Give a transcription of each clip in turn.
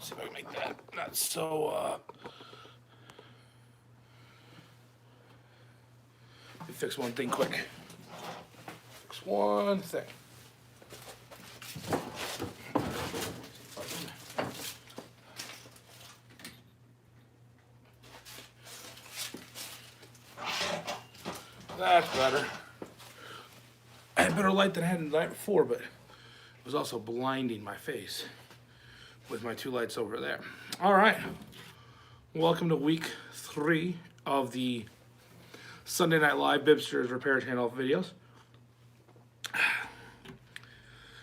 Let's see if I can make that not so, let me fix one thing quick. Fix one thing. That's better. I had better light than I had the night before, but it was also blinding my face with my two lights over there. All right. Welcome to week 3 of the Sunday Night Live BIBSTER'S repair channel videos.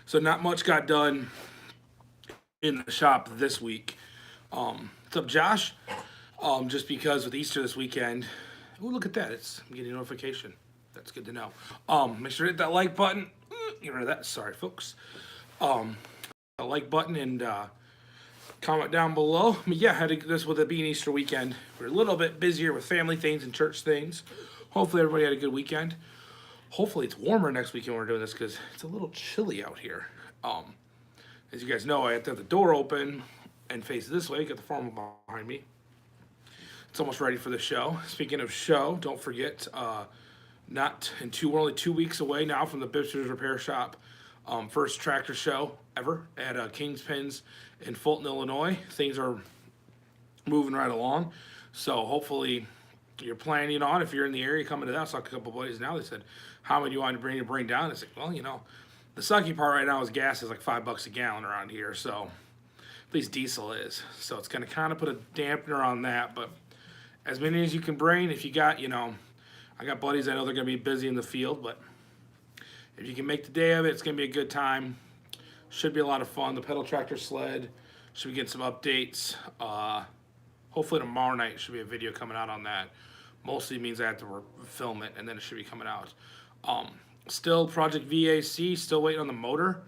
So not much got done in the shop this week. What's up, Josh? Just because with Easter this weekend, oh, look at that. I'm getting a notification. That's good to know. Make sure to hit that like button. Get rid of that. Sorry, folks. The like button and comment down below. I mean, yeah, had this with it being Easter weekend. We're a little bit busier with family things and church things. Hopefully everybody had a good weekend. Hopefully it's warmer next weekend when we're doing this because it's a little chilly out here. As you guys know, I have to have the door open and face this way. Got the farm behind me. It's almost ready for the show. Speaking of show, don't forget, we're only 2 weeks away now from the BIBSTER'S Repair Shop. First tractor show ever at King's Pins in Fulton, Illinois. Things are moving right along. So hopefully you're planning on, if you're in the area coming to that. I saw a couple buddies now. They said, how many do you want to bring down? I said, well, the sucky part right now is gas is like $5 a gallon around here. So at least diesel is. So it's going to kind of put a dampener on that. But as many as you can bring, if you got, I got buddies I know they're going to be busy in the field, but if you can make the day of it, it's going to be a good time. Should be a lot of fun. The pedal tractor sled, should be getting some updates. Hopefully tomorrow night should be a video coming out on that. Mostly means I have to film it, and then it should be coming out. Still Project VAC, still waiting on the motor.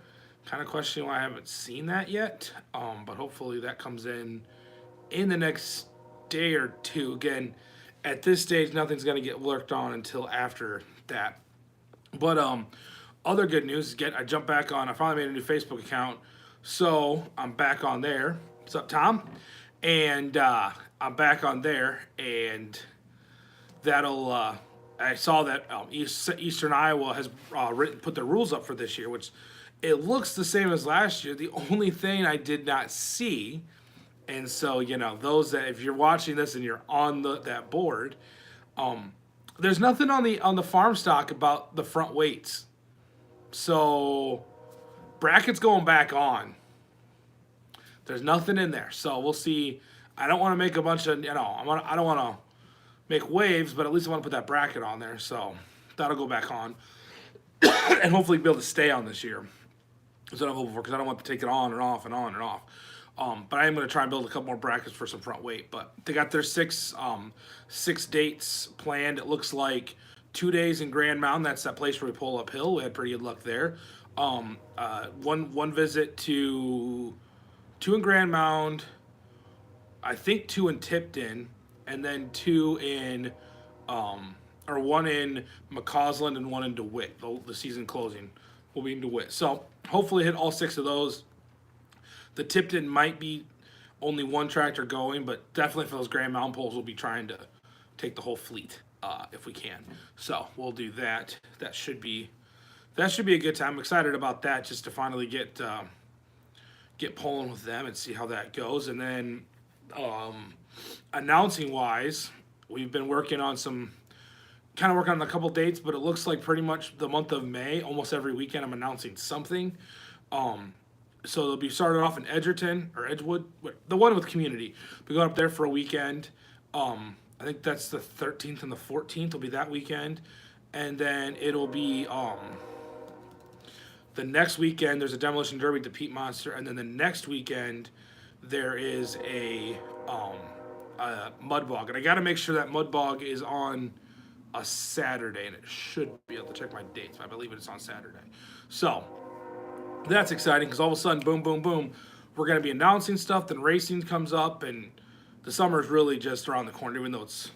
Kind of questioning why I haven't seen that yet, but hopefully that comes in the next day or two. Again, at this stage, nothing's going to get worked on until after that. But other good news is I jumped back on. I finally made a new Facebook account, so I'm back on there. What's up, Tom? And I'm back on there, and that'll. I saw that Eastern Iowa has put the rules up for this year, which it looks the same as last year. The only thing I did not see. And so, those that, if you're watching this and you're on that board, there's nothing on the farm stock about the front weights. So brackets going back on. There's nothing in there. So we'll see. I don't want to make a bunch of, I don't want to make waves, but at least I want to put that bracket on there. So that'll go back on. And hopefully be able to stay on this year. That's what I'm hoping for, because I don't want to take it on and off and on and off. But I am going to try and build a couple more brackets for some front weight. But they got their six dates planned. It looks like 2 days in Grand Mountain. That's that place where we pull uphill. We had pretty good luck there. One visit to 2 in Grand Mound. I think 2 in Tipton, and then 2 in or 1 in McCausland and 1 in DeWitt. The season closing will be in DeWitt. So hopefully hit all 6 of those. The Tipton might be only 1 tractor going, but definitely for those Grand Mountain poles, we'll be trying to take the whole fleet if we can. So we'll do that. That should be a good time. I'm excited about that, just to finally get pulling with them and see how that goes. And then announcing wise, we've been working on a couple dates, but it looks like pretty much the month of May, almost every weekend I'm announcing something. So they'll be started off in Edgerton or Edgewood, the one with community. We're going up there for a weekend. I think that's the 13th and the 14th will be that weekend. And then it'll be the next weekend there's a demolition derby to Pete Monster, and then the next weekend there is a mud bog. And I got to make sure that mud bog is on a Saturday, and it should be able to check my dates. I believe it's on Saturday. So that's exciting, because all of a sudden, boom, boom, boom, we're going to be announcing stuff. Then racing comes up, and the summer is really just around the corner, even though it's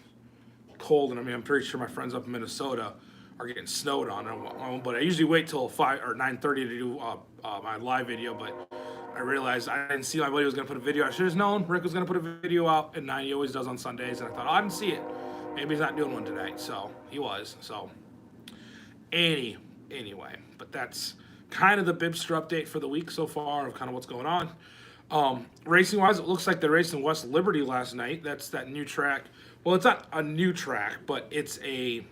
cold. And I'm pretty sure my friends up in Minnesota are getting snowed on. But I usually wait till 5 or 9:30 to do my live video. But I realized I didn't see my buddy was going to put a video. I should have known Rick was going to put a video out at 9. He always does on Sundays. And I thought, oh, I didn't see it. Maybe he's not doing one tonight. So he was. So anyway, but that's kind of the Bibster update for the week so far of kind of what's going on. Racing wise, it looks like they raced in West Liberty last night. That's that new track. Well, it's not a new track, but it's a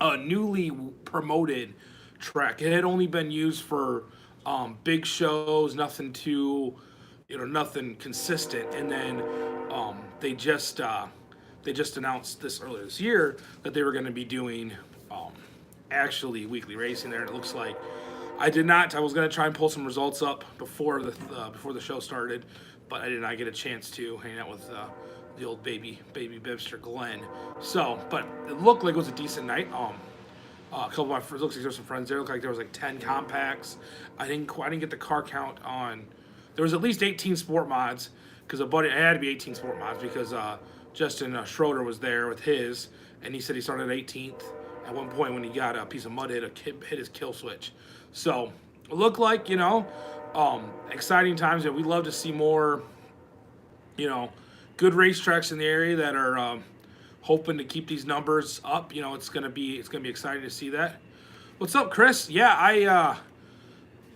newly promoted track. It had only been used for big shows, nothing too, nothing consistent. And then they just announced this earlier this year that they were going to be doing actually weekly racing there. And it looks like I was going to try and pull some results up before the show started, but I did not get a chance to hang out with the old baby Bibster Glenn. So, but it looked like it was a decent night. A couple of my friends, looks like there were some friends there. It looked like there was like 10 compacts. I didn't get the car count on. There was at least 18 sport mods because it had to be 18 sport mods because Justin Schroeder was there with his, and he said he started 18th at one point when he got a piece of mud hit his kill switch. So it looked like exciting times, and we'd love to see more good racetracks in the area that are hoping to keep these numbers up. It's gonna be exciting to see that. What's up, Chris? Yeah,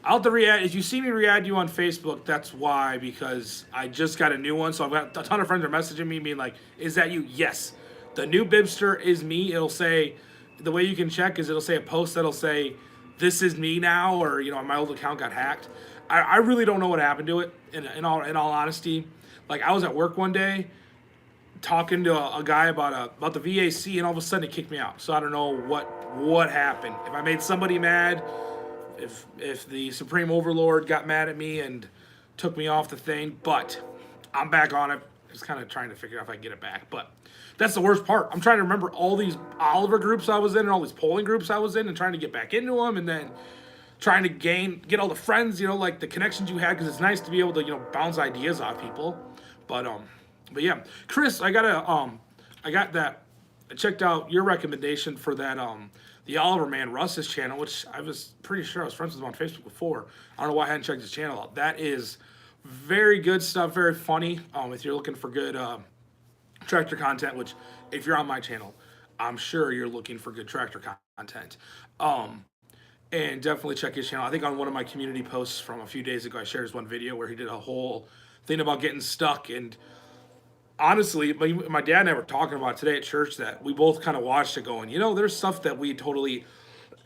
I'll have to re-add. If you see me re-add you on Facebook, that's why, because I just got a new one. So I've got a ton of friends are messaging me being like, is that you? Yes. The new Bibster is me. It'll say, the way you can check is it'll say a post that'll say, this is me now, or, my old account got hacked. I really don't know what happened to it, in all honesty. Like, I was at work one day talking to a guy about the VAC, and all of a sudden it kicked me out. So I don't know what happened. If I made somebody mad, if the Supreme Overlord got mad at me and took me off the thing, but I'm back on it. Just kind of trying to figure out if I can get it back. But that's the worst part. I'm trying to remember all these Oliver groups I was in and all these polling groups I was in and trying to get back into them, and then trying to get all the friends, like the connections you had, because it's nice to be able to, bounce ideas off people. But yeah, Chris, I checked out your recommendation for that, the Oliver man, Russ's channel, which I was pretty sure I was friends with him on Facebook before. I don't know why I hadn't checked his channel out. That is very good stuff, very funny. If you're looking for good tractor content, which if you're on my channel, I'm sure you're looking for good tractor content. And definitely check his channel. I think on one of my community posts from a few days ago, I shared his one video where he did a whole thing about getting stuck. And honestly, my dad and I were talking about today at church that we both kind of watched it going, there's stuff that we totally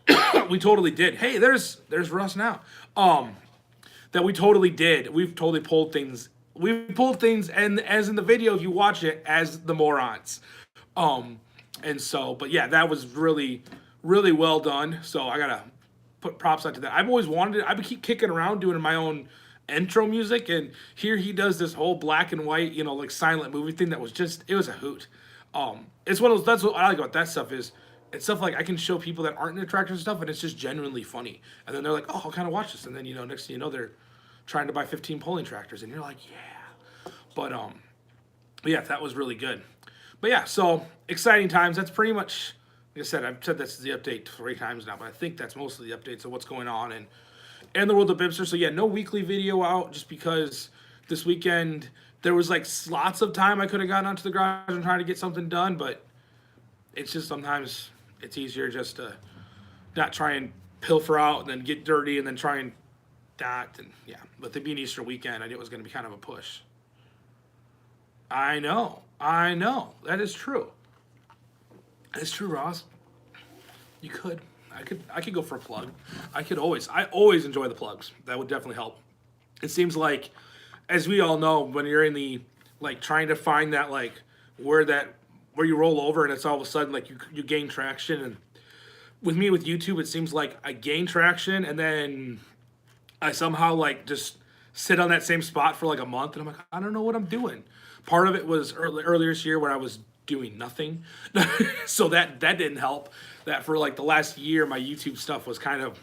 did. Hey, there's Russ now. That we totally did. We've totally pulled things. We've pulled things, and as in the video, if you watch it, as the morons. And so, but yeah, that was really, really well done. So I gotta put props out to that. I've always wanted it. I keep kicking around doing my own intro music, and here he does this whole black and white, like silent movie thing that was it was a hoot. It's one of those, that's what I like about that stuff is, it's stuff like I can show people that aren't into tractors and stuff, and it's just genuinely funny. And then they're like, oh, I'll kind of watch this. And then, next thing you know, they're trying to buy 15 pulling tractors, and you're like, yeah. But yeah, that was really good. But yeah, so exciting times. That's pretty much, like I said, I've said that's the update 3 times now, but I think that's mostly the updates of what's going on and the world of Bibster. So yeah, no weekly video out just because this weekend there was like lots of time I could have gotten onto the garage and trying to get something done, but it's just sometimes it's easier just to not try and pilfer out and then get dirty and then try and that. And yeah, but the being Easter weekend, I knew it was going to be kind of a push. I know. That is true. That is true, Ross. You could. I could go for a plug. I always enjoy the plugs. That would definitely help. It seems like, as we all know, when you're in the, trying to find that, where you roll over and it's all of a sudden, you gain traction. And with me, with YouTube, it seems like I gain traction and then I somehow, just sit on that same spot for, a month. And I'm like, I don't know what I'm doing. Part of it was earlier this year when I was doing nothing. So that didn't help. That for the last year, my YouTube stuff was kind of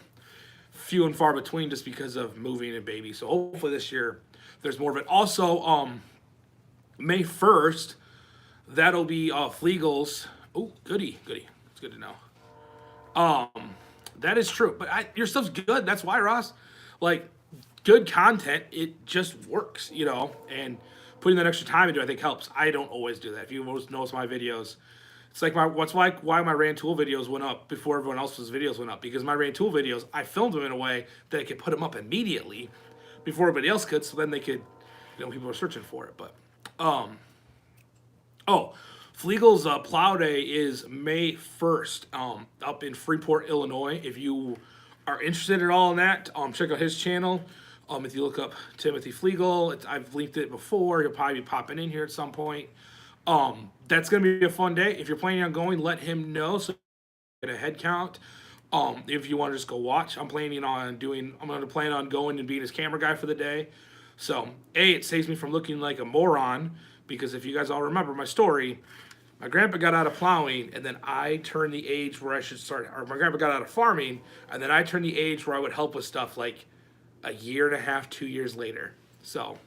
few and far between just because of moving and baby. So hopefully this year there's more of it. Also, May 1st, that'll be Fleagle's. Oh, goody. It's good to know. That is true. But your stuff's good. That's why, Ross. good content, it just works, and putting that extra time into it, I think helps. I don't always do that. If you notice my videos, it's like why my Rand Tool videos went up before everyone else's videos went up, because my Rand Tool videos, I filmed them in a way that I could put them up immediately before everybody else could, so then they could, people were searching for it. But oh, Fleagle's Plow Day is May 1st, up in Freeport, Illinois. If you are interested at all in that, check out his channel. If you look up Timothy Fleagle, I've linked it before. He'll probably be popping in here at some point. That's going to be a fun day. If you're planning on going, let him know so get a head count. If you want to just go watch, I'm going to plan on going and being his camera guy for the day. So, it saves me from looking like a moron, because if you guys all remember my story, my grandpa got out of plowing, and then I turned the age where I should start, or my grandpa got out of farming, and then I turned the age where I would help with stuff like a year and a half, 2 years later. So,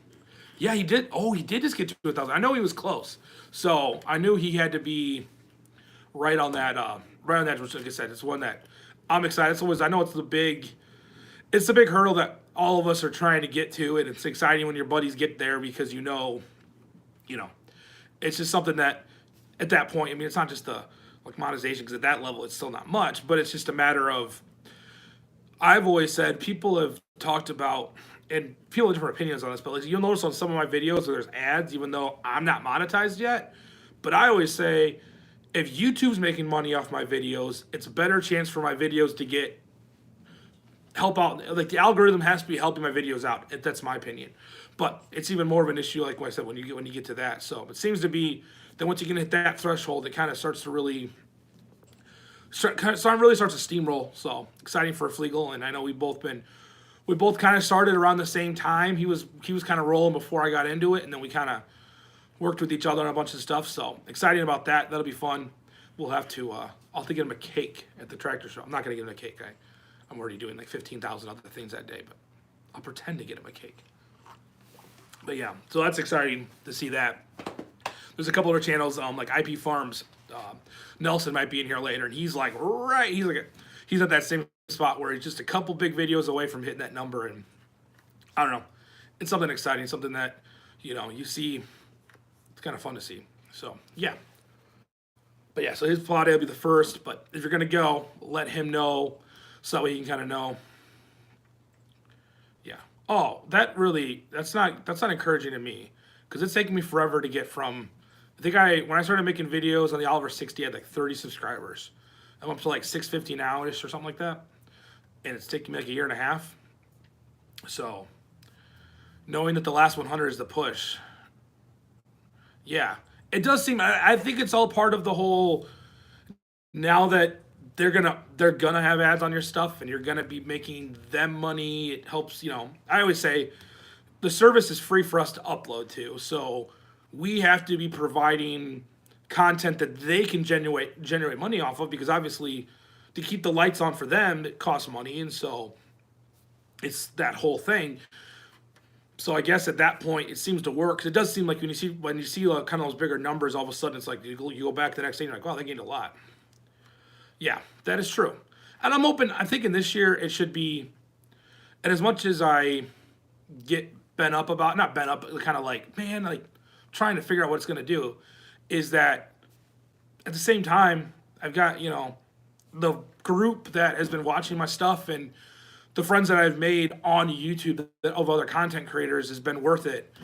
yeah, he did. Oh, he did just get to 1,000. I know he was close. So I knew he had to be right on that. Which, like I said, it's one that I'm excited. So I know it's the big hurdle that all of us are trying to get to, and it's exciting when your buddies get there, because it's just something that at that point, I mean, it's not just the monetization, because at that level it's still not much, but it's just a matter of, I've always said, people have talked about, and people have different opinions on this, but you'll notice on some of my videos where there's ads, even though I'm not monetized yet. But I always say, if YouTube's making money off my videos, it's a better chance for my videos to help out. Like, the algorithm has to be helping my videos out. That's my opinion. But it's even more of an issue, like what I said, when you get to that. So it seems to be that once you can hit that threshold, it kind of starts to really starts to steamroll. So exciting for Fleagle, and I know we both kind of started around the same time. He was kind of rolling before I got into it, and then we kind of worked with each other on a bunch of stuff. So exciting about that. That'll be fun. We'll have to. I'll have to get him a cake at the tractor show. I'm not gonna get him a cake. I'm already doing like 15,000 other things that day, but I'll pretend to get him a cake. But yeah, so that's exciting to see that. There's a couple other channels, like IP Farms. Nelson might be in here later, and he's at that same spot where he's just a couple big videos away from hitting that number, and I don't know, it's something exciting, something that you see, it's kind of fun to see. So yeah, but yeah, so his plow day will be the 1st. But if you're gonna go, let him know so that he can kind of know. Yeah. Oh, that's not encouraging to me, because it's taking me forever to get from. I think when I started making videos on the Oliver 60, I had like 30 subscribers. I'm up to like 650 now-ish or something like that. And it's taking me like a year and a half. So, knowing that the last 100 is the push. Yeah. It does seem, I think it's all part of the whole, now that they're gonna have ads on your stuff and you're gonna be making them money, it helps, I always say the service is free for us to upload to. So, we have to be providing content that they can generate money off of, because obviously to keep the lights on for them, it costs money, and so it's that whole thing. So I guess at that point it seems to work, 'cause it does seem like when you see kind of those bigger numbers, all of a sudden it's like you go back the next day and you're like, wow, they gained a lot. Yeah, that is true. And I'm thinking this year it should be, and as much as I get not bent up, but kind of like, man, like trying to figure out what it's going to do, is that at the same time, I've got, the group that has been watching my stuff and the friends that I've made on YouTube of other content creators has been worth it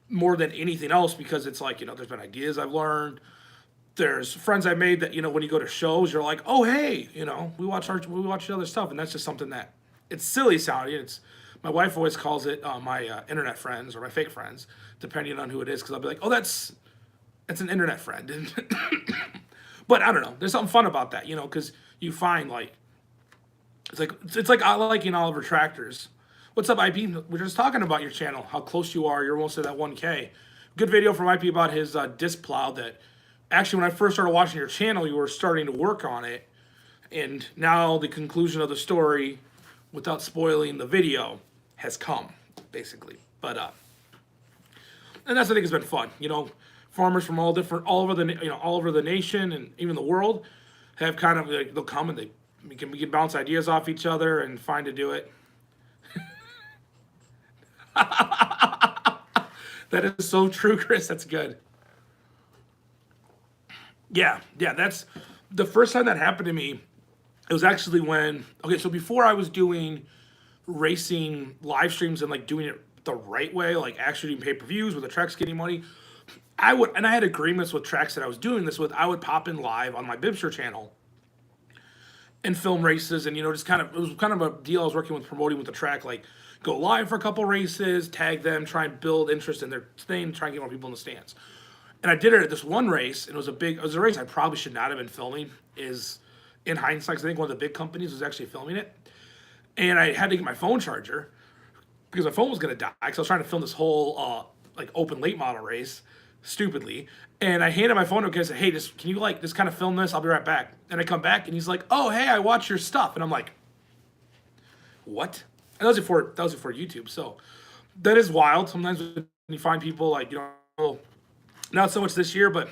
more than anything else, because it's like, there's been ideas I've learned. There's friends I've made that, when you go to shows, you're like, oh, hey, we watch the other stuff. And that's just something that, it's silly sounding. My wife always calls it my internet friends or my fake friends, depending on who it is, because I'll be like, oh, that's an internet friend. But I don't know. There's something fun about that, because you find it's like I liking Oliver Tractors. What's up, IP? We're just talking about your channel, how close you are. You're almost at that 1K. Good video from IP about his disc plow that actually when I first started watching your channel, you were starting to work on it. And now the conclusion of the story, without spoiling the video, has come, basically. But and that's, I think, has been fun. Farmers from all over the nation and even the world have kind of they'll come and we can bounce ideas off each other and find to do it. That is so true, Chris. That's good. Yeah, yeah. That's the first time that happened to me. It was actually when, okay, so before I was doing racing live streams and like doing it the right way, like actually doing pay per views with the tracks getting money, I would, and I had agreements with tracks that I was doing this with. I would pop in live on my Bibster channel and film races, and just kind of, it was kind of a deal I was working with promoting with the track, like go live for a couple races, tag them, try and build interest in their thing, try and get more people in the stands. And I did it at this one race, and it was a race I probably should not have been filming. Is in hindsight, 'cause I think one of the big companies was actually filming it, and I had to get my phone charger because my phone was gonna die. Because I was trying to film this whole like open late model race, stupidly. And I handed my phone to him and I said, "Hey, just can you like just kind of film this? I'll be right back." And I come back and he's like, "Oh, hey, I watch your stuff," and I'm like, "What?" And that was before YouTube, so that is wild. Sometimes when you find people like not so much this year, but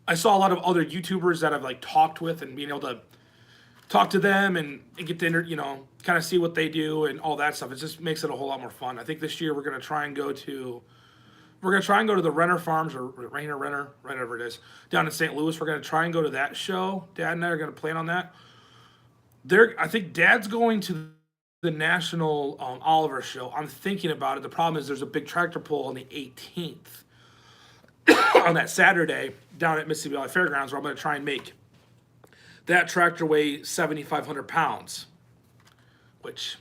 I saw a lot of other YouTubers that I've like talked with and being able to talk to them and get to kind of see what they do and all that stuff. It just makes it a whole lot more fun. I think this year we're gonna try and go to the Renner Farms or Renner, whatever it is, down in St. Louis. We're gonna try and go to that show. Dad and I are gonna plan on that. I think Dad's going to the National Oliver show. I'm thinking about it. The problem is there's a big tractor pull on the 18th on that Saturday down at Mississippi Valley Fairgrounds, where I'm going to try and make that tractor weigh 7,500 pounds, which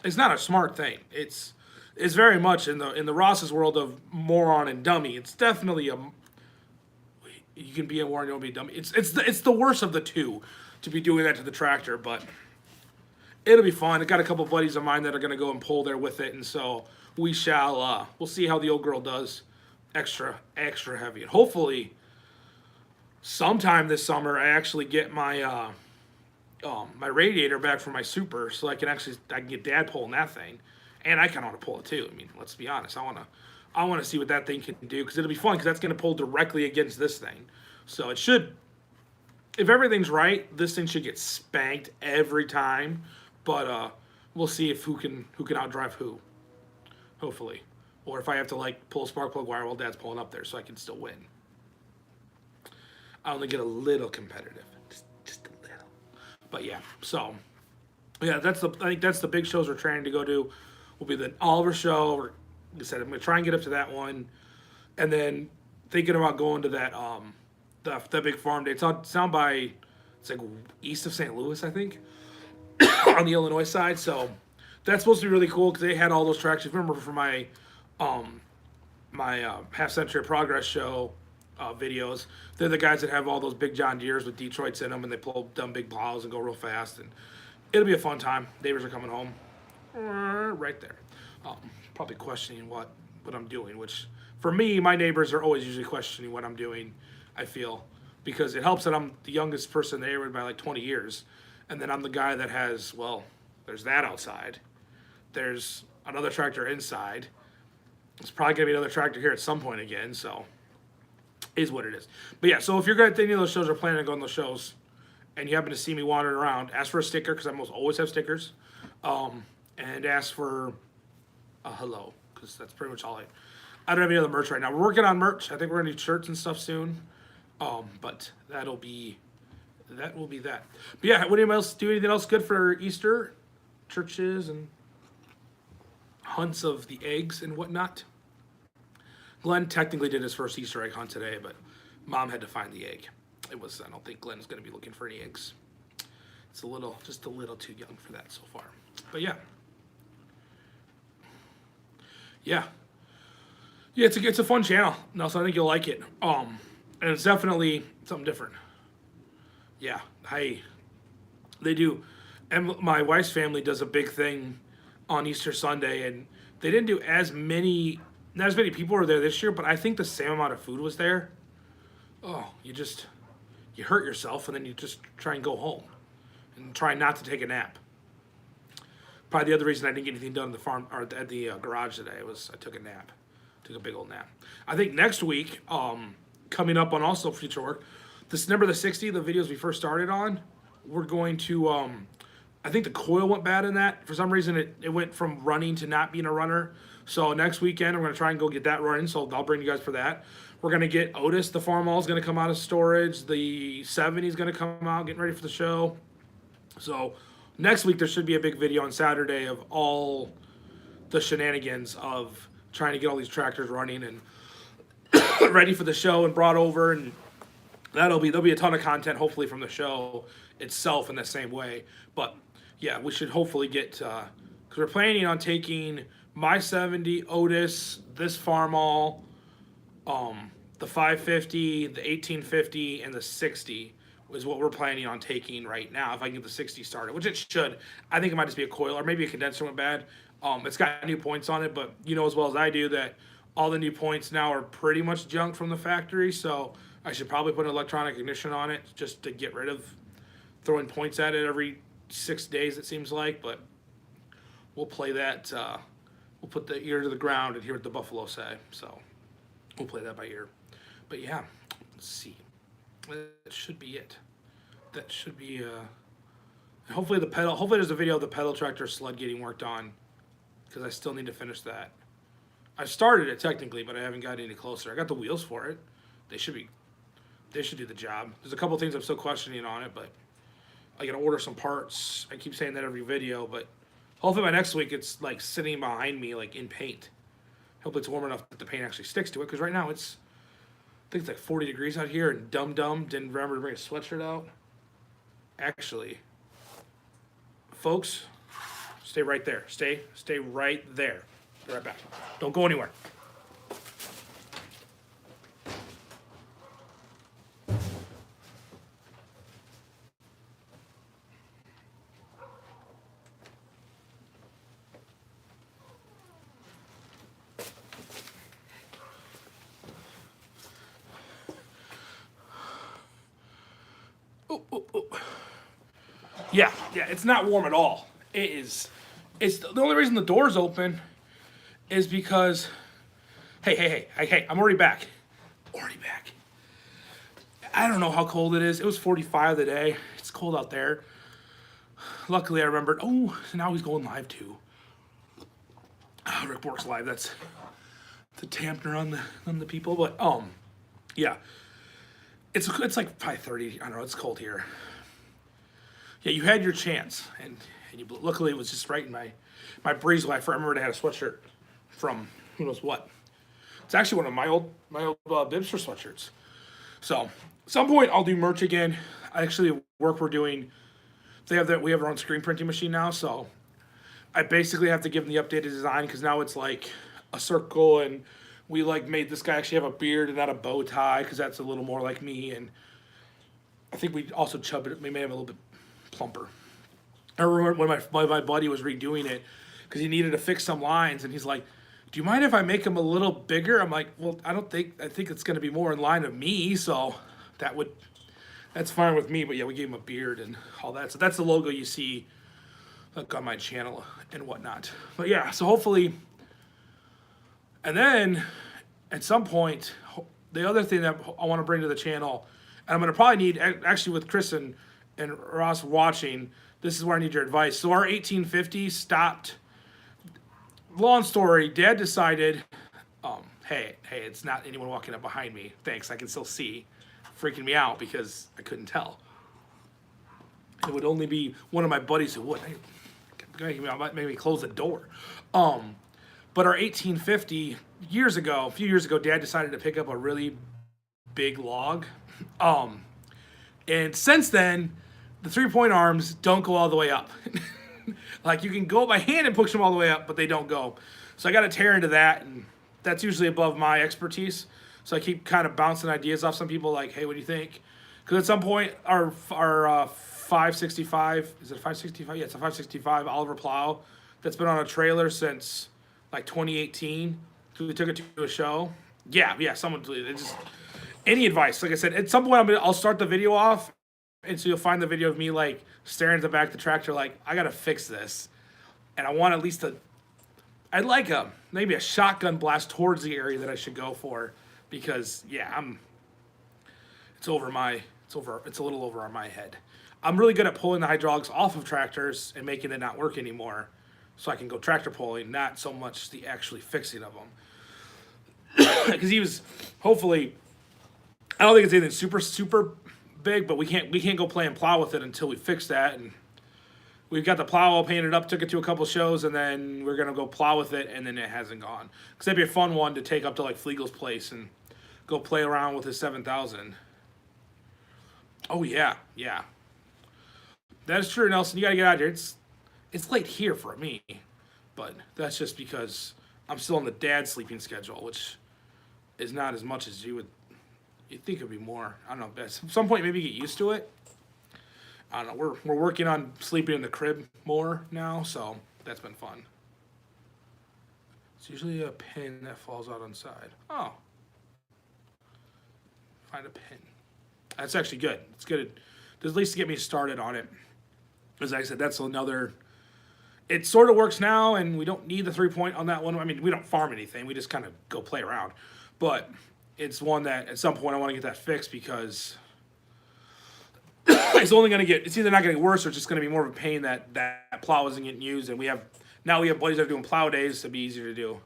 is not a smart thing. It's very much in the Ross's world of moron and dummy. It's definitely you can be a moron, you don't be a dummy. It's the worst of the two to be doing that to the tractor, but it'll be fun. I got a couple buddies of mine that are going to go and pull there with it, and so we'll see how the old girl does extra heavy, and hopefully sometime this summer I actually get my my radiator back from my Super, so I can get Dad pulling that thing, and I kind of want to pull it too. I mean, let's be honest, I want to see what that thing can do, because it'll be fun, because that's going to pull directly against this thing. So it should, if everything's right, this thing should get spanked every time, but we'll see if who can outdrive who, hopefully. Or if I have to like pull a spark plug wire while Dad's pulling up there so I can still win. I only get a little competitive, just a little. But yeah, so yeah, I think that's the big shows we're trying to go to. Will be the Oliver show. Like I said, I'm gonna try and get up to that one, and then thinking about going to that the big farm day. It's like east of St. Louis, I think, on the Illinois side. So that's supposed to be really cool because they had all those tracks. Remember for my half century of progress show videos, they're the guys that have all those big John Deeres with Detroits in them, and they pull dumb big plows and go real fast, and it'll be a fun time. Neighbors are coming home right there, probably questioning what I'm doing, which for me, my neighbors are always usually questioning what I'm doing, I feel, because it helps that I'm the youngest person in the neighborhood by like 20 years, and then I'm the guy that has, well, there's that outside, there's another tractor inside. It's probably going to be another tractor here at some point again, so is what it is. But yeah, so if you're going to any of those shows or planning on going to those shows, and you happen to see me wandering around, ask for a sticker, because I almost always have stickers, and ask for a hello, because that's pretty much all I don't have any other merch right now. We're working on merch. I think we're going to do shirts and stuff soon, but that will be that. But yeah, would anybody else do anything else good for Easter? Churches and hunts of the eggs and whatnot. Glenn technically did his first Easter egg hunt today, but Mom had to find the egg. I don't think Glenn is going to be looking for any eggs. It's just a little too young for that so far. But yeah, it's a fun channel. No, so I think you'll like it. And it's definitely something different. Yeah, they do, and my wife's family does a big thing on Easter Sunday, and they didn't do not as many people were there this year, but I think the same amount of food was there. Oh, you hurt yourself, and then you just try and go home and try not to take a nap. Probably the other reason I didn't get anything done at the farm or at the garage today was I took a nap, took a big old nap. I think next week, coming up on also future work, remember the 60, the videos we first started on, we're going to I think the coil went bad in that. For some reason, it went from running to not being a runner. So next weekend, we're going to try and go get that running. So I'll bring you guys for that. We're going to get Otis, the Farmall, is going to come out of storage. The 70 is going to come out, getting ready for the show. So next week, there should be a big video on Saturday of all the shenanigans of trying to get all these tractors running and ready for the show and brought over. And there'll be a ton of content, hopefully, from the show itself in the same way. But yeah, we should hopefully get, because we're planning on taking my 70, Otis, this Farmall, the 550, the 1850, and the 60 is what we're planning on taking right now. If I can get the 60 started, which it should. I think it might just be a coil or maybe a condenser went bad. It's got new points on it, but you know as well as I do that all the new points now are pretty much junk from the factory. So I should probably put an electronic ignition on it just to get rid of throwing points at it every 6 days, it seems like. But we'll play that. We'll put the ear to the ground and hear what the buffalo say. So we'll play that by ear. But yeah, let's see. That should be it. That should be. Hopefully the pedal. Hopefully there's a video of the pedal tractor sled getting worked on, because I still need to finish that. I started it technically, but I haven't got any closer. I got the wheels for it. They should do the job. There's a couple things I'm still questioning on it, but I gotta order some parts. I keep saying that every video, but hopefully by next week it's like sitting behind me like in paint. Hopefully it's warm enough that the paint actually sticks to it, because right now it's, I think it's like 40 degrees out here, and dum didn't remember to bring a sweatshirt out. Actually, folks, stay right there. Stay right there. Be right back. Don't go anywhere. Yeah, it's not warm at all. It is. It's the only reason the door's open is because, hey, I'm already back. I don't know how cold it is. It was 45 today. It's cold out there. Luckily, I remembered. Oh, now he's going live too. Rick Bork's live. That's the dampener on the people. But yeah, it's like 5:30. I don't know. It's cold here. Yeah, you had your chance, and you luckily it was just right in my breeze life. I remembered I had a sweatshirt from who knows what. It's actually one of my old BIBSTER'S sweatshirts. So at some point I'll do merch again. Work we're doing. We have our own screen printing machine now, so I basically have to give them the updated design, because now it's like a circle, and we like made this guy actually have a beard and not a bow tie, because that's a little more like me, and I think we also chubbed it. We made him a little bit plumper. I remember when my buddy was redoing it, because he needed to fix some lines, and he's like, "Do you mind if I make him a little bigger?" I'm like, "Well, I think it's going to be more in line of me, so that's fine with me." But yeah, we gave him a beard and all that. So that's the logo you see like on my channel and whatnot. But yeah, so hopefully, and then at some point, the other thing that I want to bring to the channel, and I'm going to probably need, actually with Chris and Ross watching, this is where I need your advice. So our 1850 stopped. Long story, Dad decided, hey, it's not anyone walking up behind me. Thanks, I can still see. Freaking me out because I couldn't tell. It would only be one of my buddies who would. Make me close the door. But our 1850, a few years ago, Dad decided to pick up a really big log. And since then, the 3-point arms don't go all the way up. Like, you can go by hand and push them all the way up, but they don't go. So I got to tear into that, and that's usually above my expertise. So I keep kind of bouncing ideas off some people, like, hey, what do you think? Because at some point, our 565, is it a 565? Yeah, it's a 565 Oliver plow that's been on a trailer since like 2018. So we took it to a show. Yeah, someone, just any advice. Like I said, at some point I'll start the video off, and so you'll find the video of me like staring at the back of the tractor like, I gotta fix this. And I want at least I'd like maybe a shotgun blast towards the area that I should go for, because yeah, it's a little over on my head. I'm really good at pulling the hydraulics off of tractors and making it not work anymore. so I can go tractor pulling, not so much the actually fixing of them. Because he was hopefully, I don't think it's anything super big, but we can't go play and plow with it until we fix that. And we've got the plow all painted up, took it to a couple shows, and then we're gonna go plow with it, and then it hasn't gone. Because that'd be a fun one to take up to like Flegel's place and go play around with his 7000. Oh yeah, yeah. That is true, Nelson. You gotta get out here. It's late here for me, but that's just because I'm still on the dad sleeping schedule, which is not as much as you'd think it'd be more. I don't know. At some point, maybe get used to it. I don't know. We're working on sleeping in the crib more now, so that's been fun. It's usually a pin that falls out on the side. Oh, find a pin. That's actually good. It's good. At least to get me started on it. As I said, that's another. It sort of works now, and we don't need the 3-point on that one. I mean, we don't farm anything. We just kind of go play around. But it's one that at some point I want to get that fixed because it's only going to get. It's either not getting worse or it's just going to be more of a pain that plow isn't getting used, and we have buddies that are doing plow days, so it'd be easier to do.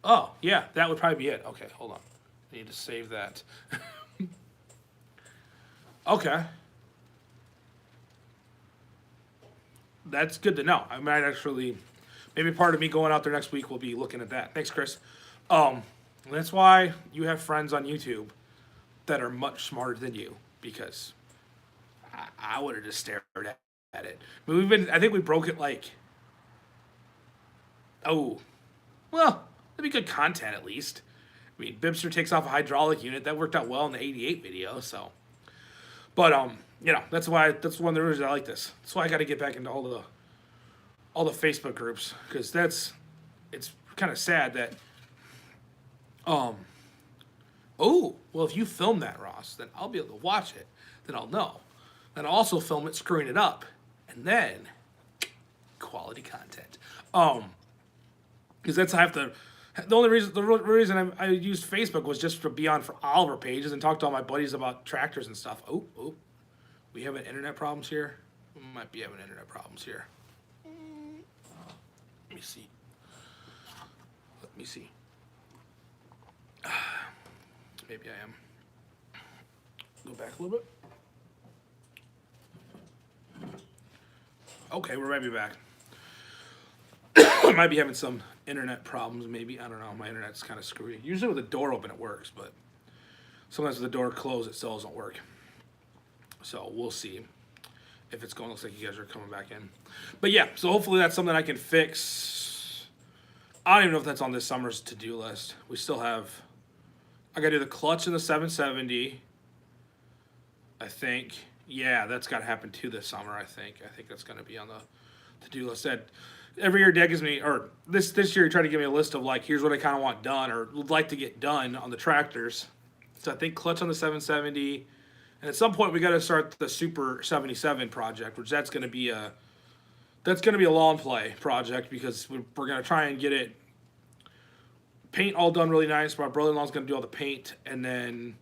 Oh, yeah, that would probably be it. Okay, hold on. I need to save that. Okay. That's good to know. I might actually, maybe part of me going out there next week will be looking at that. Thanks, Chris. That's why you have friends on YouTube that are much smarter than you, because I would have just stared at it. I mean, I think we broke it like, oh, well, that'd be good content at least. I mean, BIBSTER takes off a hydraulic unit. That worked out well in the 88 video, so. But, that's one of the reasons I like this. That's why I got to get back into all the Facebook groups, because it's kind of sad that, oh, well, if you film that, Ross, then I'll be able to watch it. Then I'll know. Then I'll also film it screwing it up. And then, quality content. Because that's I have to. The reason I used Facebook was just to be on for Oliver pages and talk to all my buddies about tractors and stuff. Oh, we having internet problems here? We might be having internet problems here. Let me see. Maybe I am. Go back a little bit. Okay, we're maybe back. I might be having some internet problems, maybe. I don't know. My internet's kind of screwy. Usually with the door open, it works, but sometimes with the door closed, it still doesn't work. So we'll see if it's going. Looks like you guys are coming back in. But yeah, so hopefully that's something I can fix. I don't even know if that's on this summer's to-do list. We still have. I got to do the clutch in the 770. I think. Yeah, that's got to happen too this summer, I think. I think that's going to be on the to-do list. Every year Dad gives me, or this year he tried to give me a list of like, here's what I kind of want done or would like to get done on the tractors. So I think clutch on the 770, and at some point we got to start the Super 77 project, which that's going to be a lawn play project, because we're going to try and get it paint all done really nice. My brother-in-law's going to do all the paint, and then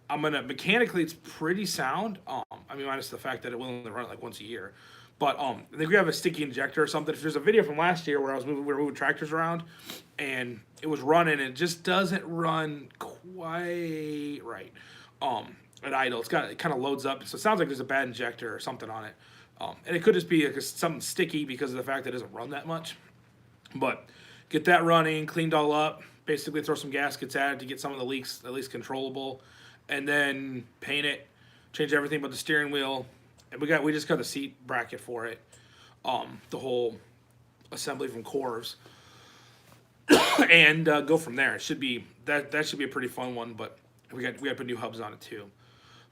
mechanically it's pretty sound. I mean, minus the fact that it will only run like once a year. But I think we have a sticky injector or something. If there's a video from last year where we were moving tractors around, and it was running, and it just doesn't run quite right. At idle, it kind of loads up, so it sounds like there's a bad injector or something on it. And it could just be like something sticky because of the fact that it doesn't run that much. But get that running, cleaned all up. Basically, throw some gaskets at it to get some of the leaks at least controllable, and then paint it, change everything but the steering wheel. And we just got the seat bracket for it, the whole assembly from Corvs, and go from there. It should be that should be a pretty fun one. But we got to put new hubs on it too.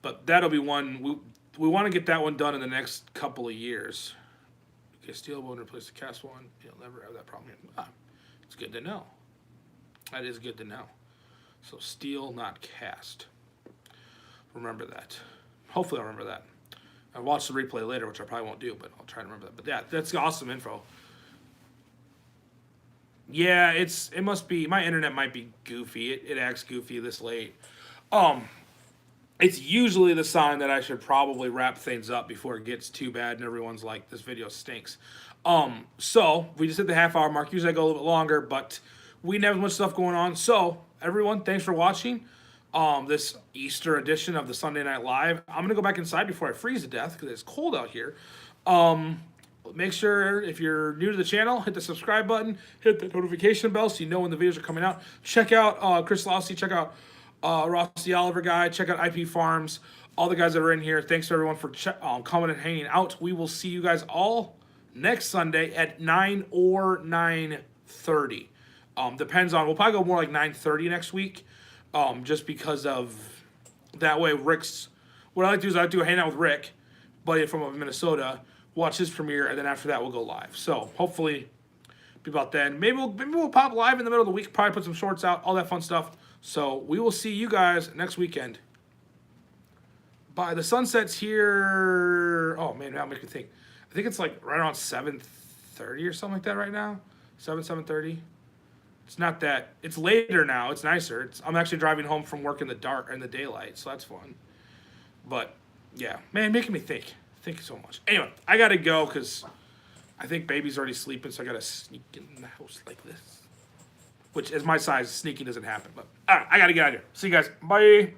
But that'll be one we want to get that one done in the next couple of years. Okay, steel won't replace the cast one. You'll never have that problem here. It's good to know. That is good to know. So steel, not cast. Remember that. Hopefully I'll remember that. I'll watch the replay later, which I probably won't do, but I'll try to remember that. But yeah, that's awesome info. Yeah, it must be, my internet might be goofy. It acts goofy this late. it's usually the sign that I should probably wrap things up before it gets too bad and everyone's like, this video stinks. So we just hit the half-hour mark. Usually I go a little bit longer, but we didn't have as much stuff going on. So everyone, thanks for watching this Easter edition of the Sunday Night Live. I'm gonna go back inside before I freeze to death because it's cold out here. Make sure if you're new to the channel, hit the subscribe button, hit the notification bell so you know when the videos are coming out. Check out Chris Lossy, check out Ross the Oliver guy, check out IP Farms, all the guys that are in here. Thanks to everyone for coming and hanging out. We will see you guys all next Sunday at 9 or 9:30. Depends on, we'll probably go more like 9:30 next week, just because of that way Rick's, what I like to do is I like to hang out with Rick, buddy from Minnesota, watch his premiere, and then after that we'll go live. So hopefully be about then. Maybe we'll pop live in the middle of the week, probably put some shorts out, all that fun stuff. So we will see you guys next weekend. Bye. The sunset's here. Oh man, that'll make me think. I think it's like right around 7:30 or something like that right now. 7:30. It's not that. It's later now. It's nicer. I'm actually driving home from work in the dark, in the daylight, so that's fun. But yeah, man, making me think. Thank you so much. Anyway, I gotta go because I think baby's already sleeping, so I gotta sneak in the house like this. Which, as my size, sneaking doesn't happen. But all right, I gotta get out of here. See you guys. Bye.